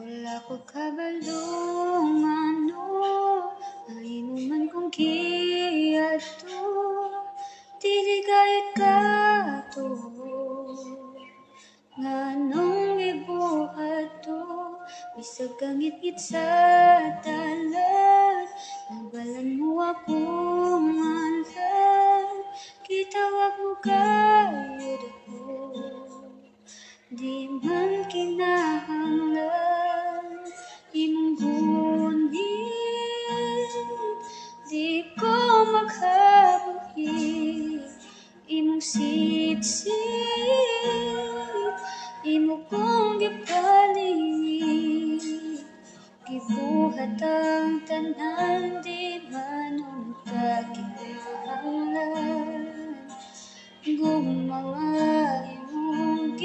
Wala ko kabalong ano, nainuman kong kiyato, dili gayat ka to, nganong ibuhat to, bisag kangit-ngit sa talan, nagbalan mo akong alam, kitawag mo kayod ako, di man kinahanglan imong bunin, di ko maghabuhi imong sitsit, imo kong gipalit, gibuhat ang tanan, di man unta kinahanglan, gugma nga imong